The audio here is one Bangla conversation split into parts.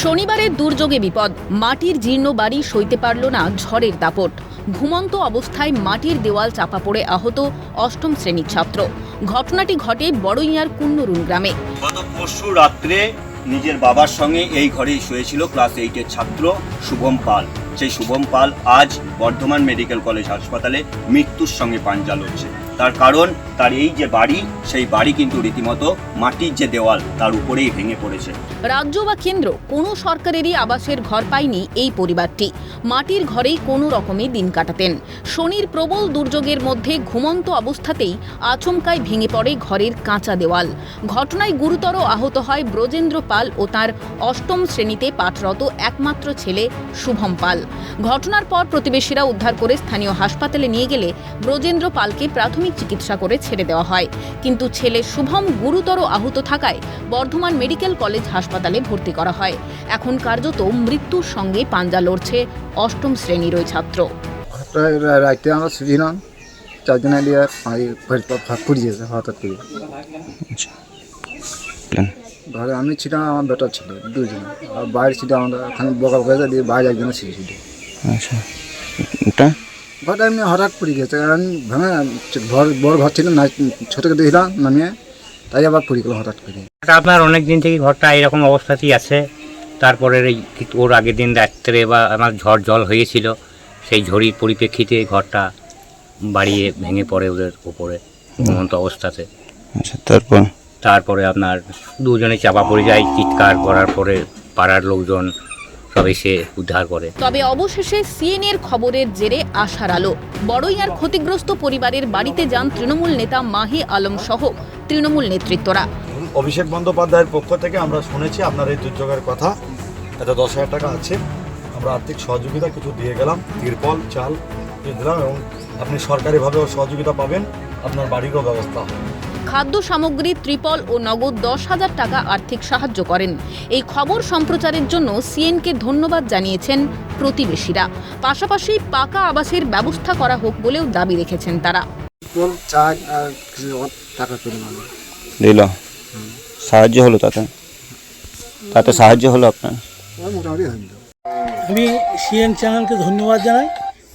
শনিবারের দুর্যোগে বিপদ, মাটির জীর্ণ বাড়ি সইতে পারল না ঝড়ের দাপট। ঘুমন্ত অবস্থায় মাটির দেওয়াল চাপা পড়ে আহত অষ্টম শ্রেণীর ছাত্র। ঘটনাটি ঘটে বড়ইয়ার কুন্নরুন গ্রামে। গত পরশু রাত্রে নিজের বাবার সঙ্গে এই ঘরেই শুয়েছিল ক্লাস 8-এর ছাত্র শুভম পাল। সেই শুভম পাল আজ বর্ধমান মেডিকেল কলেজ হাসপাতালে মৃত্যুর সঙ্গে পাঞ্জা লড়ছে। তার কারণ তার এই যে বাড়ি, সেই বাড়ি কিন্তু রীতিমতো মাটির যে দেওয়াল তার উপরেই ভেঙে পড়েছে। রাজ্য বা কেন্দ্র কোনো সরকারেরই আবাসের ঘর পায়নি এই পরিবারটি। মাটির ঘরেই কোনো রকমে দিন কাটাতেন। শনির প্রবল দুর্যোগের মধ্যে ঘুমন্ত অবস্থাতেই আচমকায় ভেঙে পড়ে ঘরের কাঁচা দেওয়াল। ঘটনায় গুরুতর আহত হয় ব্রজেন্দ্র পাল ও তার অষ্টম শ্রেণীতে পাঠরত একমাত্র ছেলে শুভম পাল। ঘটনার পর প্রতিবেশীরা উদ্ধার করে স্থানীয় হাসপাতালে নিয়ে গেলে ব্রজেন্দ্র পালকে প্রাথমিক চিকিৎসা করে ছেড়ে দেওয়া হয়, কিন্তু ছেলে শুভম গুরুতর আহত থাকায় বর্ধমান মেডিকেল কলেজ হাসপাতালে ভর্তি করা হয়। এখন কার্যত মৃত্যুর সঙ্গে পাঞ্জা লড়ছে অষ্টম শ্রেণীর ওই ছাত্র। রাইতে আমরা ছিলাম চারজন এলিয়ে পুড়িয়েছে হঠাৎ করে। ঘরে আমি ছিলাম, আমার বেটা ছিল দুজন, আর বাইরে ছিল আমরা ওখানে বকা বকা দিয়ে বাইরে একজন ছিল। আচ্ছা, ওটা ঘরটা এমনি হঠাৎ পড়ে গেছে, কারণ ভেঙে ঘর বড় ঘর ছিল না, ছোটকে দিলাম নামিয়ে, তাই আবার পড়ে গেল হঠাৎ করে। আপনার অনেক দিন থেকে ঘরটা এরকম অবস্থাতেই আছে। তারপরে ওর আগের দিন রাত্রে বা আমার ঝড় জল হয়েছিল, সেই ঝড়ির পরিপ্রেক্ষিতে ঘরটা বাড়িয়ে ভেঙে পড়ে ওদের উপরে ঘুমন্ত অবস্থাতে। আচ্ছা, তারপরে আপনার দুজনে চাপা পড়ে যায়। চিৎকার করার পরে পাড়ার লোকজন সব এসে উদ্ধার করে। তবে অবশেষে সিএনএর খবরের জেরে আশার আলো। বড়ইয়ার ক্ষতিগ্রস্ত পরিবারের বাড়িতে যান তৃণমূল নেতা মাহি আলম সহ তৃণমূল নেতৃত্বরা। অভিষেক বন্দ্যোপাধ্যায়ের পক্ষ থেকে আমরা শুনেছি আপনার এই দুর্যোগের কথা, এটা 10,000 টাকা আছে, আমরা আর্থিক সহযোগিতা কিছু দিয়ে গেলাম, তিরপল চাল দিয়ে দিলাম, এবং আপনি সরকারিভাবেও সহযোগিতা পাবেন, আপনার বাড়িরও ব্যবস্থা হবে। খাদ্য সামগ্রী, ত্রিপল ও নগদ 10,000 টাকা আর্থিক সাহায্য করেন। এই খবর সম্প্রচারের জন্য সিএনকে ধন্যবাদ জানিয়েছেন প্রতিবেশীরা। পাশাপাশি পাকা আবাসের ব্যবস্থা করা হোক বলেও দাবি রেখেছেন তারা। দিল সাহায্য হলো, তাতে সাহায্য হলো আপনার? আমি সিএন চ্যানেলকে ধন্যবাদ জানাই,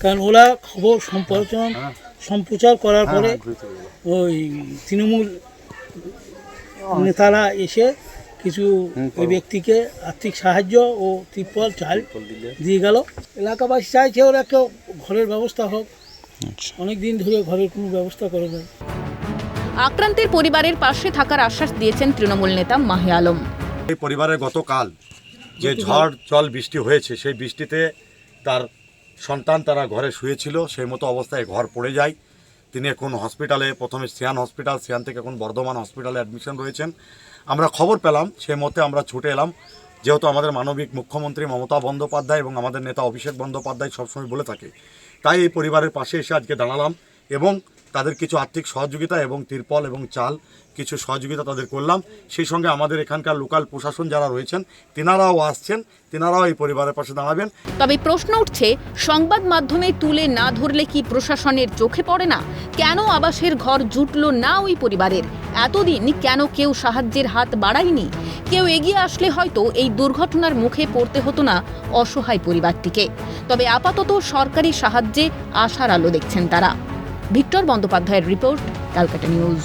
কারণ ওরা খবর সম্প্রচার করার পরে ওই তৃণমূল নেতারা এসে কিছু ওই ব্যক্তিকে আর্থিক সাহায্য ও ত্রিপল চাল দিয়ে গেল। এলাকাবাসী চাইছে ওরা কেউ ঘরের ব্যবস্থা হোক, অনেক দিন ধরে ঘরের কোনো ব্যবস্থা করে দেয়। আক্রান্তের পরিবারের পাশে থাকার আশ্বাস দিয়েছেন তৃণমূল নেতা মাহি আলম। এই পরিবারের গতকাল যে ঝড় জল বৃষ্টি হয়েছে, সেই বৃষ্টিতে তার সন্তান তারা ঘরে শুয়েছিল, সেই মতো অবস্থায় ঘর পড়ে যায়। তিনি এখন হসপিটালে, প্রথমে সিয়ান হসপিটাল, সিয়ান থেকে এখন বর্ধমান হসপিটালে অ্যাডমিশন রয়েছেন। আমরা খবর পেলাম, সেই মতে আমরা ছুটে এলাম, যেহেতু আমাদের মানবিক মুখ্যমন্ত্রী মমতা বন্দ্যোপাধ্যায় এবং আমাদের নেতা অভিষেক বন্দ্যোপাধ্যায় সবসময় বলে থাকে, তাই এই পরিবারের পাশে এসে আজকে দাঁড়ালাম এবং তাদের কিছু আর্থিক সহযোগিতা এবং তিরপল এবং চাল কিছু সহযোগিতা তাদের করলাম। সেই সঙ্গে আমাদের এখানকার লোকাল প্রশাসন যারা রয়েছেন তিনারাও আসছেন, তিনারাও এই পরিবারের পাশে দাঁড়াবেন। তবে প্রশ্ন উঠছে, সংবাদ মাধ্যমে তুলে না ধরলে কি প্রশাসনের চোখে পড়ে না? কেন আবাসের ঘর জুটল না ওই পরিবারের? এতদিন কেন কেউ সাহায্যের হাত বাড়ায়নি? কেউ এগিয়ে আসলে হয়তো এই দুর্ঘটনার মুখে পড়তে হতো না অসহায় পরিবারটিকে। তবে আপাতত সরকারি সাহায্যে আশার আলো দেখছেন তারা। ভিক্টর বন্দ্যোপাধ্যায়ের রিপোর্ট, ক্যালকাটা নিউজ।